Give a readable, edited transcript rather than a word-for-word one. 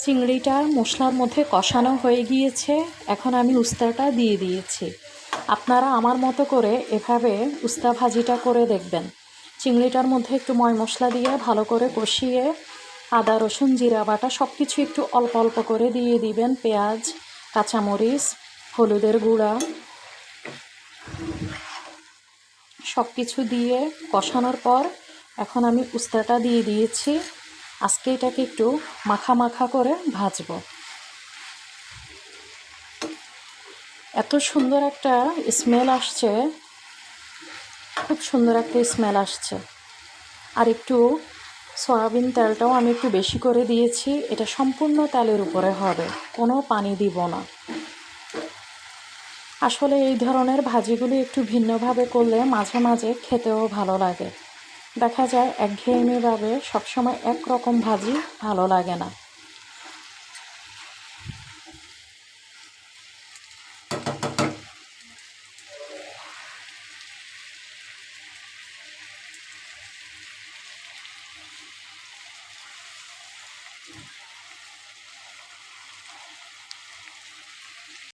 চিংড়িটা মশলার মধ্যে কষানো হয়ে গিয়েছে। এখন আমি উস্তাটা দিয়ে দিয়েছি। আপনারা আমার মতো করে এভাবে উস্তা ভাজিটা করে দেখবেন। চিংড়িটার মধ্যে একটু ময় মশলা দিয়ে ভালো করে কষিয়ে আদা রসুন জিরা বাটা সব কিছু একটু অল্প অল্প করে দিয়ে দিবেন। পেঁয়াজ, কাঁচামরিচ, হলুদের গুঁড়া সব কিছু দিয়ে কষানোর পর এখন আমি উস্তাটা দিয়ে দিয়েছি। আজকে এটাকে একটু মাখা মাখা করে ভাজবো। এত সুন্দর একটা স্মেল আসছে, খুব সুন্দর একটা স্মেল আসছে। আর একটু সয়াবিন তেলটাও আমি একটু বেশি করে দিয়েছি। এটা সম্পূর্ণ তেলের উপরে হবে, কোনো পানি দিব না। আসলে এই ধরনের ভাজিগুলি একটু ভিন্নভাবে করলে মাঝে মাঝে খেতেও ভালো লাগে। দেখা যায় একঘেয়েমিভাবে সবসময় একরকম ভাজি ভালো লাগে না।